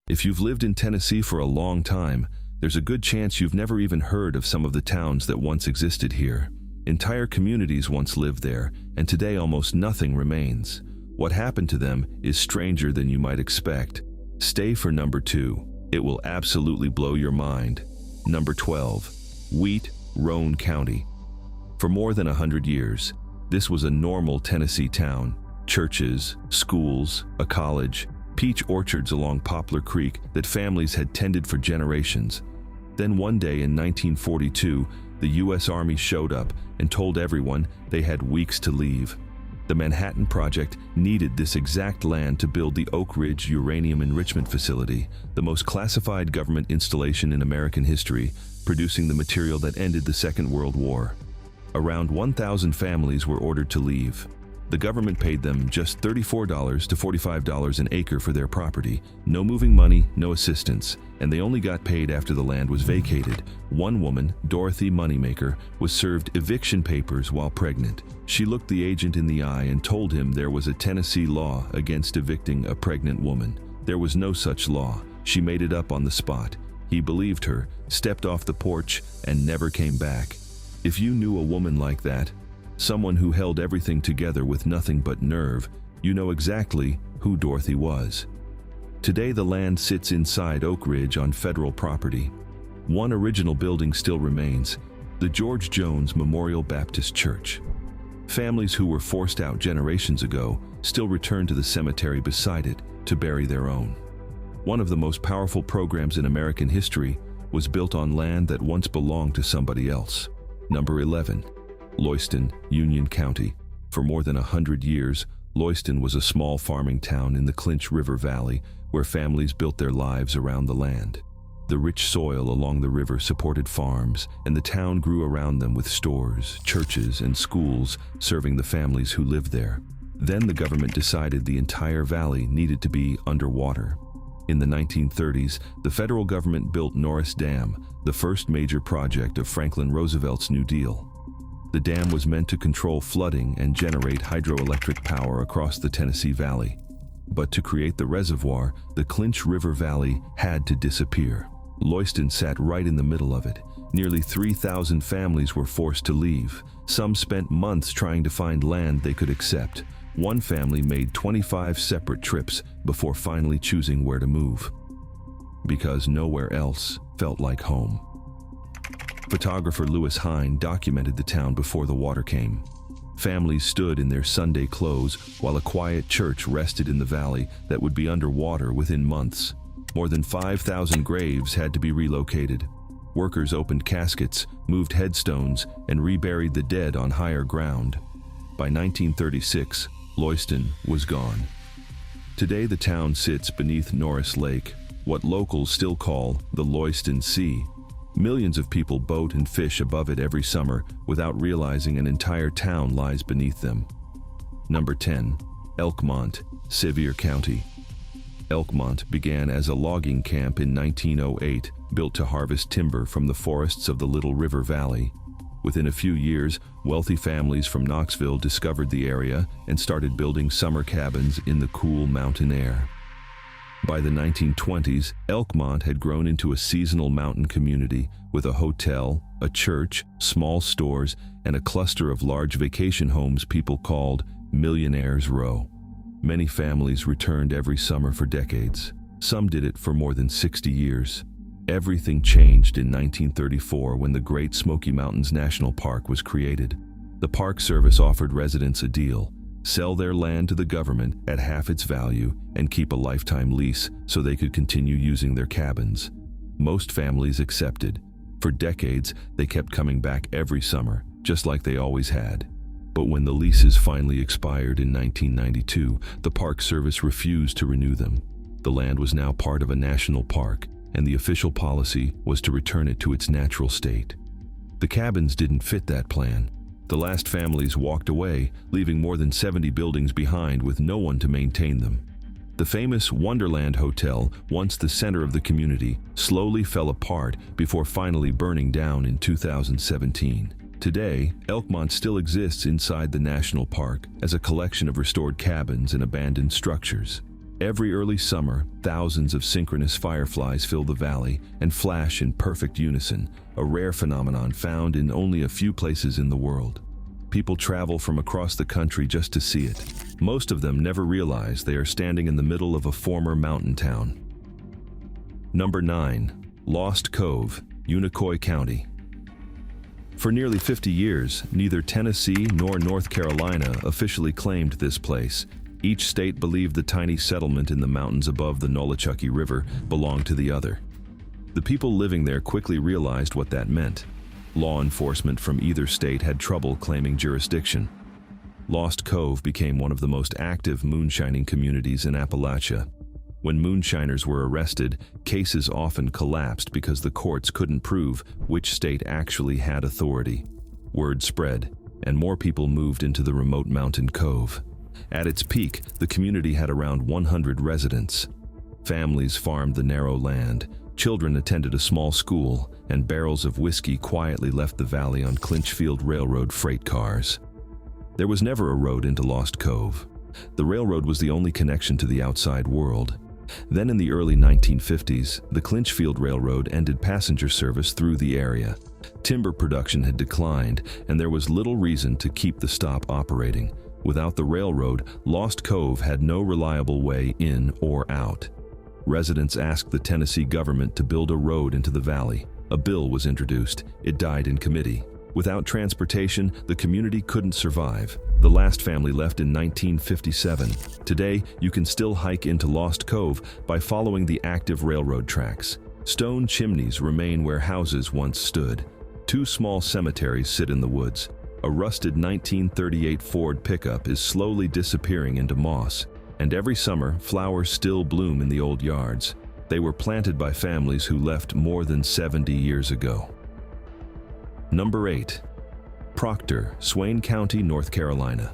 If you've lived in Tennessee for a long time, there's a good chance you've never even heard of some of the towns that once existed here. Entire communities once lived there, and today almost nothing remains. What happened to them is stranger than you might expect. Stay for number 2. It will absolutely blow your mind. Number 12. Wheat, Roane County. For more than 100 years, this was a normal Tennessee town. Churches, schools, a college, peach orchards along Poplar Creek that families had tended for generations. Then one day in 1942, the U.S. Army showed up and told everyone they had weeks to leave. The Manhattan Project needed this exact land to build the Oak Ridge Uranium Enrichment Facility, the most classified government installation in American history, producing the material that ended the Second World War. Around 1,000 families were ordered to leave. The government paid them just $34 to $45 an acre for their property. No moving money, no assistance, and they only got paid after the land was vacated. One woman, Dorothy Moneymaker, was served eviction papers while pregnant. She looked the agent in the eye and told him there was a Tennessee law against evicting a pregnant woman. There was no such law. She made it up on the spot. He believed her, stepped off the porch, and never came back. If you knew a woman like that, someone who held everything together with nothing but nerve, you know exactly who Dorothy was. Today the land sits inside Oak Ridge on federal property. One original building still remains, the George Jones Memorial Baptist Church. Families who were forced out generations ago still return to the cemetery beside it to bury their own. One of the most powerful programs in American history was built on land that once belonged to somebody else. Number 11. Loyston, Union County. For more than 100 years, Loyston was a small farming town in the Clinch River Valley where families built their lives around the land. The rich soil along the river supported farms, and the town grew around them with stores, churches, and schools serving the families who lived there. Then the government decided the entire valley needed to be underwater. In the 1930s, the federal government built Norris Dam, the first major project of Franklin Roosevelt's New Deal. The dam was meant to control flooding and generate hydroelectric power across the Tennessee Valley. But to create the reservoir, the Clinch River Valley had to disappear. Loyston sat right in the middle of it. Nearly 3,000 families were forced to leave. Some spent months trying to find land they could accept. One family made 25 separate trips before finally choosing where to move. Because nowhere else felt like home. Photographer Lewis Hine documented the town before the water came. Families stood in their Sunday clothes while a quiet church rested in the valley that would be underwater within months. More than 5,000 graves had to be relocated. Workers opened caskets, moved headstones, and reburied the dead on higher ground. By 1936, Loyston was gone. Today the town sits beneath Norris Lake, what locals still call the Loyston Sea. Millions of people boat and fish above it every summer without realizing an entire town lies beneath them. Number 10. Elkmont, Sevier County. Elkmont began as a logging camp in 1908, built to harvest timber from the forests of the Little River Valley. Within a few years, wealthy families from Knoxville discovered the area and started building summer cabins in the cool mountain air. By the 1920s, Elkmont had grown into a seasonal mountain community with a hotel, a church, small stores, and a cluster of large vacation homes people called Millionaire's Row. Many families returned every summer for decades. Some did it for more than 60 years. Everything changed in 1934 when the Great Smoky Mountains National Park was created. The Park Service offered residents a deal: sell their land to the government at half its value and keep a lifetime lease so they could continue using their cabins. Most families accepted. For decades, they kept coming back every summer, just like they always had. But when the leases finally expired in 1992, the Park Service refused to renew them. The land was now part of a national park, and the official policy was to return it to its natural state. The cabins didn't fit that plan. The last families walked away, leaving more than 70 buildings behind with no one to maintain them. The famous Wonderland Hotel, once the center of the community, slowly fell apart before finally burning down in 2017. Today, Elkmont still exists inside the national park as a collection of restored cabins and abandoned structures. Every early summer, thousands of synchronous fireflies fill the valley and flash in perfect unison, a rare phenomenon found in only a few places in the world. People travel from across the country just to see it. Most of them never realize they are standing in the middle of a former mountain town. Number 9. Lost Cove, Unicoi County. For nearly 50 years, neither Tennessee nor North Carolina officially claimed this place. Each state believed the tiny settlement in the mountains above the Nolichucky River belonged to the other. The people living there quickly realized what that meant. Law enforcement from either state had trouble claiming jurisdiction. Lost Cove became one of the most active moonshining communities in Appalachia. When moonshiners were arrested, cases often collapsed because the courts couldn't prove which state actually had authority. Word spread, and more people moved into the remote mountain cove. At its peak, the community had around 100 residents. Families farmed the narrow land, children attended a small school, and barrels of whiskey quietly left the valley on Clinchfield Railroad freight cars. There was never a road into Lost Cove. The railroad was the only connection to the outside world. Then in the early 1950s, the Clinchfield Railroad ended passenger service through the area. Timber production had declined, and there was little reason to keep the stop operating. Without the railroad, Lost Cove had no reliable way in or out. Residents asked the Tennessee government to build a road into the valley. A bill was introduced. It died in committee. Without transportation, the community couldn't survive. The last family left in 1957. Today, you can still hike into Lost Cove by following the active railroad tracks. Stone chimneys remain where houses once stood. 2 small cemeteries sit in the woods. A rusted 1938 Ford pickup is slowly disappearing into moss. And every summer, flowers still bloom in the old yards. They were planted by families who left more than 70 years ago. Number 8. Proctor, Swain County, North Carolina.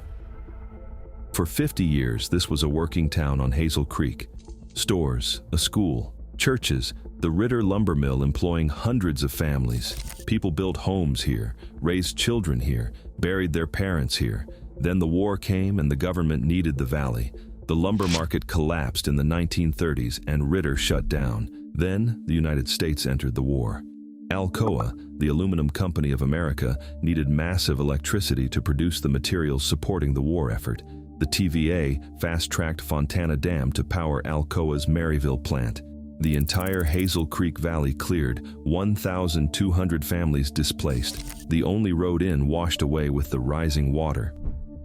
For 50 years, this was a working town on Hazel Creek. Stores, a school, churches, the Ritter lumber mill employing hundreds of families. People built homes here, raised children here, buried their parents here. Then the war came and the government needed the valley. The lumber market collapsed in the 1930s and Ritter shut down. Then the United States entered the war. Alcoa, the aluminum company of America, needed massive electricity to produce the materials supporting the war effort. The TVA fast-tracked Fontana Dam to power Alcoa's Maryville plant. The entire Hazel Creek Valley cleared, 1,200 families displaced. The only road in washed away with the rising water.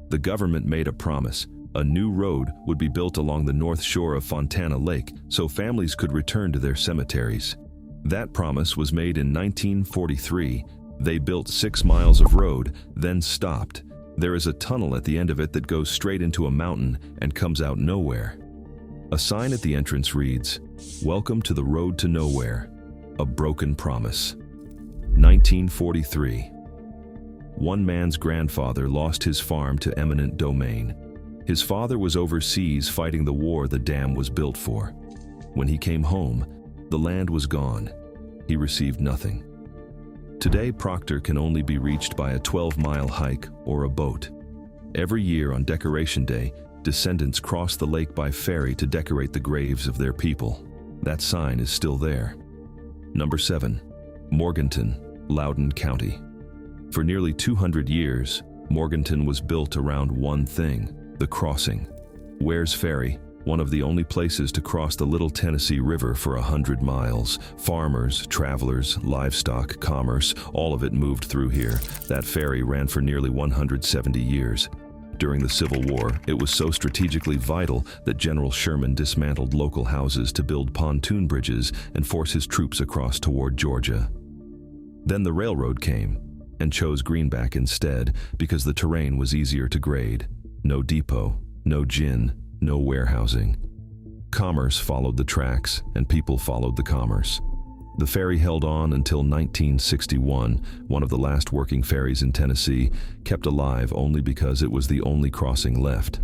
The government made a promise. A new road would be built along the north shore of Fontana Lake so families could return to their cemeteries. That promise was made in 1943. They built 6 miles of road, then stopped. There is a tunnel at the end of it that goes straight into a mountain and comes out nowhere. A sign at the entrance reads, "Welcome to the road to nowhere, a broken promise." 1943. One man's grandfather lost his farm to eminent domain. His father was overseas fighting the war the dam was built for. When he came home, the land was gone. He received nothing. Today, Proctor can only be reached by a 12-mile hike or a boat. Every year on Decoration Day, descendants cross the lake by ferry to decorate the graves of their people. That sign is still there. Number 7. Morganton, Loudoun County. For nearly 200 years, Morganton was built around one thing: the crossing. Ware's Ferry, one of the only places to cross the Little Tennessee River for 100 miles. Farmers, travelers, livestock, commerce, all of it moved through here. That ferry ran for nearly 170 years. During the Civil War, it was so strategically vital that General Sherman dismantled local houses to build pontoon bridges and force his troops across toward Georgia. Then the railroad came and chose Greenback instead because the terrain was easier to grade. No depot, no gin, no warehousing. Commerce followed the tracks, and people followed the commerce. The ferry held on until 1961, one of the last working ferries in Tennessee, kept alive only because it was the only crossing left.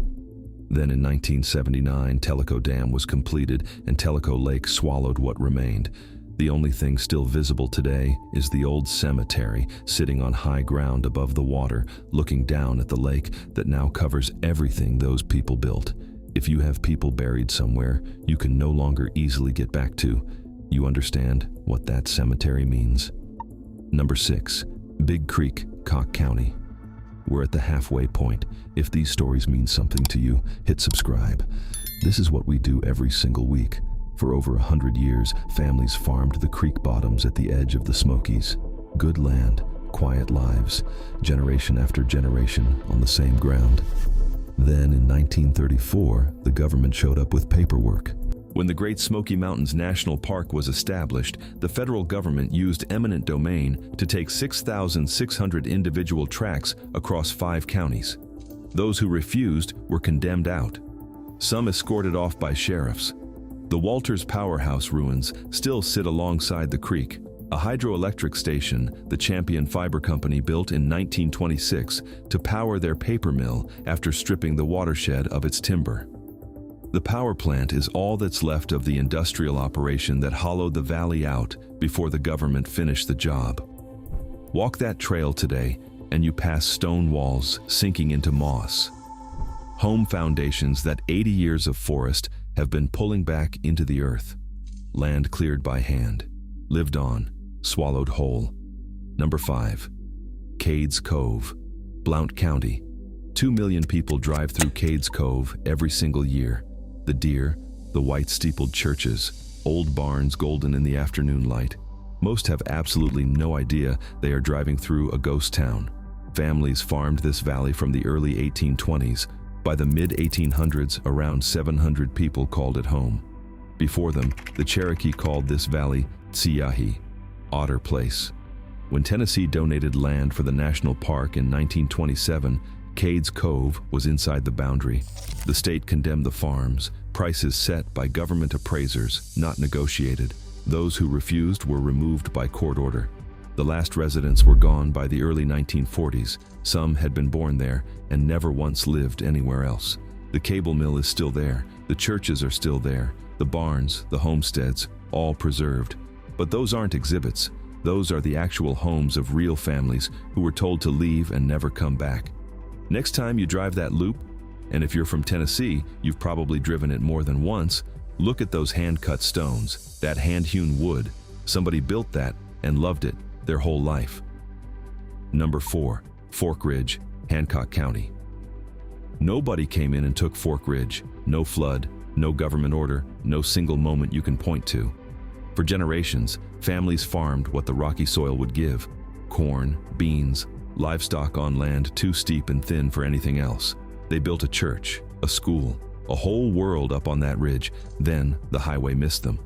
Then in 1979, Tellico Dam was completed, and Tellico Lake swallowed what remained. The only thing still visible today is the old cemetery sitting on high ground above the water, looking down at the lake that now covers everything those people built. If you have people buried somewhere you can no longer easily get back to, you understand what that cemetery means. Number 6. Big Creek, Cocke County. We're at the halfway point. If these stories mean something to you, hit subscribe. This is what we do every single week. For over 100 years, families farmed the creek bottoms at the edge of the Smokies. Good land, quiet lives, generation after generation on the same ground. Then in 1934, the government showed up with paperwork. When the Great Smoky Mountains National Park was established, the federal government used eminent domain to take 6,600 individual tracts across 5 counties. Those who refused were condemned out, some escorted off by sheriffs. The Walters Powerhouse ruins still sit alongside the creek, a hydroelectric station the Champion Fiber Company built in 1926 to power their paper mill after stripping the watershed of its timber. The power plant is all that's left of the industrial operation that hollowed the valley out before the government finished the job. Walk that trail today and you pass stone walls sinking into moss. Home foundations that 80 years of forest have been pulling back into the earth. Land cleared by hand, lived on, swallowed whole. Number 5. Cades Cove, Blount County. 2 million people drive through Cades Cove every single year. The deer, the white-steepled churches, old barns golden in the afternoon light. Most have absolutely no idea they are driving through a ghost town. Families farmed this valley from the early 1820s. By the mid-1800s, around 700 people called it home. Before them, the Cherokee called this valley Tsiyahi, Otter Place. When Tennessee donated land for the national park in 1927, Cades Cove was inside the boundary. The state condemned the farms, prices set by government appraisers, not negotiated. Those who refused were removed by court order. The last residents were gone by the early 1940s. Some had been born there and never once lived anywhere else. The cable mill is still there. The churches are still there. The barns, the homesteads, all preserved. But those aren't exhibits. Those are the actual homes of real families who were told to leave and never come back. Next time you drive that loop, and if you're from Tennessee, you've probably driven it more than once, look at those hand-cut stones, that hand-hewn wood. Somebody built that and loved it their whole life. Number 4. Fork Ridge, Hancock County. Nobody came in and took Fork Ridge. No flood, no government order, no single moment you can point to. For generations, families farmed what the rocky soil would give: corn, beans, livestock on land too steep and thin for anything else. They built a church, a school, a whole world up on that ridge. Then the highway missed them.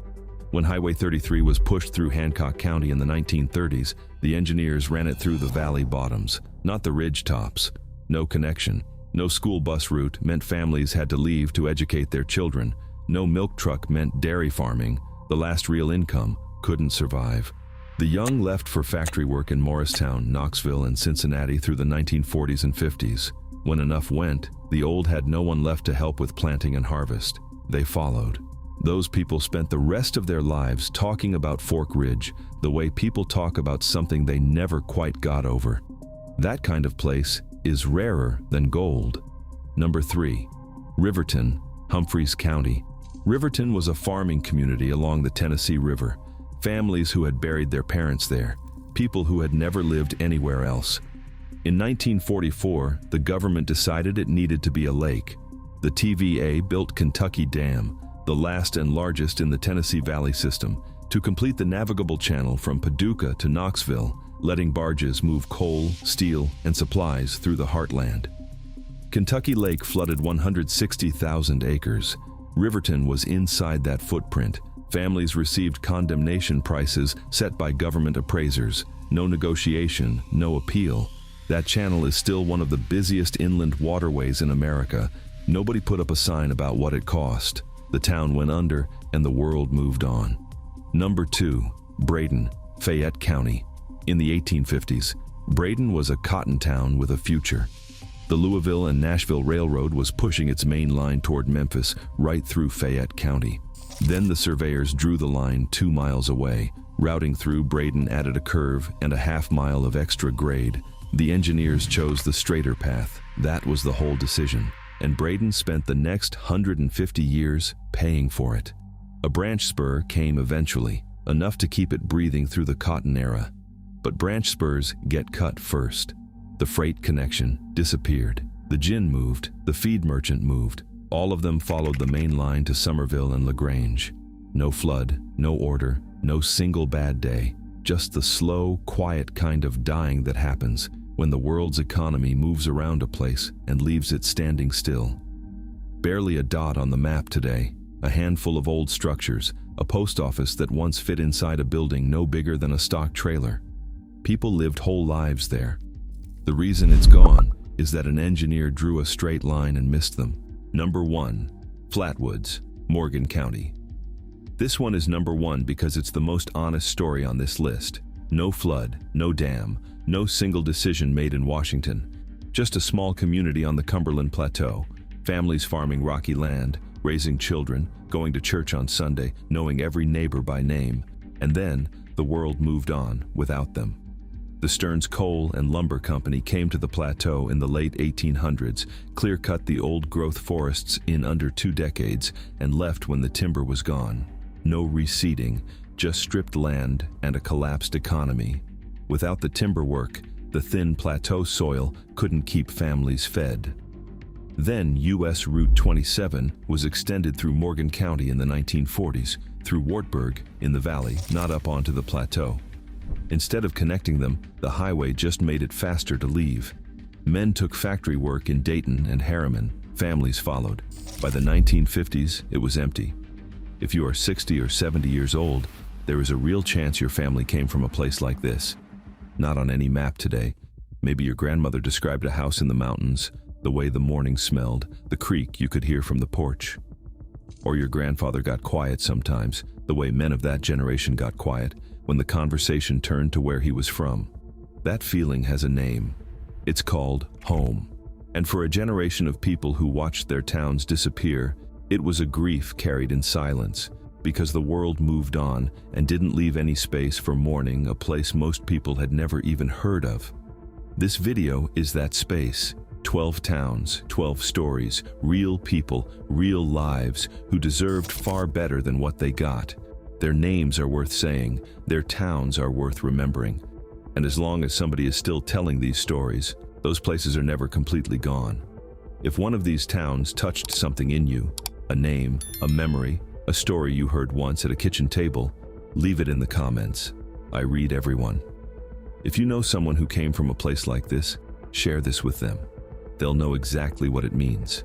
When Highway 33 was pushed through Hancock County in the 1930s, the engineers ran it through the valley bottoms, not the ridge tops. No connection, no school bus route meant families had to leave to educate their children. No milk truck meant dairy farming. The last real income couldn't survive. The young left for factory work in Morristown, Knoxville, and Cincinnati through the 1940s and 50s. When enough went, the old had no one left to help with planting and harvest. They followed. Those people spent the rest of their lives talking about Fork Ridge the way people talk about something they never quite got over. That kind of place is rarer than gold. Number 3. Riverton, Humphreys County. Riverton was a farming community along the Tennessee River. Families who had buried their parents there, people who had never lived anywhere else. In 1944, the government decided it needed to be a lake. The TVA built Kentucky Dam, the last and largest in the Tennessee Valley system, to complete the navigable channel from Paducah to Knoxville, letting barges move coal, steel, and supplies through the heartland. Kentucky Lake flooded 160,000 acres. Riverton was inside that footprint. Families received condemnation prices set by government appraisers. No negotiation, no appeal. That channel is still one of the busiest inland waterways in America. Nobody put up a sign about what it cost. The town went under and the world moved on. Number 2. Braden, Fayette County. In the 1850s, Braden was a cotton town with a future. The Louisville and Nashville Railroad was pushing its main line toward Memphis right through Fayette County. Then the surveyors drew the line 2 miles away. Routing through Braden added a curve and a half-mile of extra grade. The engineers chose the straighter path. That was the whole decision. and Braden spent the next 150 years paying for it. A branch spur came eventually, enough to keep it breathing through the cotton era. But branch spurs get cut first. The freight connection disappeared. The gin moved, the feed merchant moved. All of them followed the main line to Somerville and LaGrange. No flood, no order, no single bad day. Just the slow, quiet kind of dying that happens when the world's economy moves around a place and leaves it standing still. Barely a dot on the map today, a handful of old structures, a post office that once fit inside a building no bigger than a stock trailer. People lived whole lives there. The reason it's gone is that an engineer drew a straight line and missed them. Number 1. Flatwoods, Morgan County. This one is number 1 because it's the most honest story on this list. No flood, no dam, no single decision made in Washington. Just a small community on the Cumberland Plateau, families farming rocky land, raising children, going to church on Sunday, knowing every neighbor by name. And then, the world moved on without them. The Stearns Coal and Lumber Company came to the plateau in the late 1800s, clear-cut the old-growth forests in under 2 decades, and left when the timber was gone. No reseeding, just stripped land and a collapsed economy. Without the timber work, the thin plateau soil couldn't keep families fed. Then U.S. Route 27 was extended through Morgan County in the 1940s, through Wartburg in the valley, not up onto the plateau. Instead of connecting them, the highway just made it faster to leave. Men took factory work in Dayton and Harriman. Families followed. By the 1950s, it was empty. If you are 60 or 70 years old, there is a real chance your family came from a place like this. Not on any map today. Maybe your grandmother described a house in the mountains, the way the morning smelled, the creak you could hear from the porch. Or your grandfather got quiet sometimes, the way men of that generation got quiet, when the conversation turned to where he was from. That feeling has a name. It's called home. And for a generation of people who watched their towns disappear, it was a grief carried in silence, because the world moved on and didn't leave any space for mourning a place most people had never even heard of. This video is that space. 12 towns, 12 stories, real people, real lives who deserved far better than what they got. Their names are worth saying, their towns are worth remembering. And as long as somebody is still telling these stories, those places are never completely gone. If one of these towns touched something in you, a name, a memory, a story you heard once at a kitchen table, leave it in the comments. I read everyone. If you know someone who came from a place like this, share this with them. They'll know exactly what it means.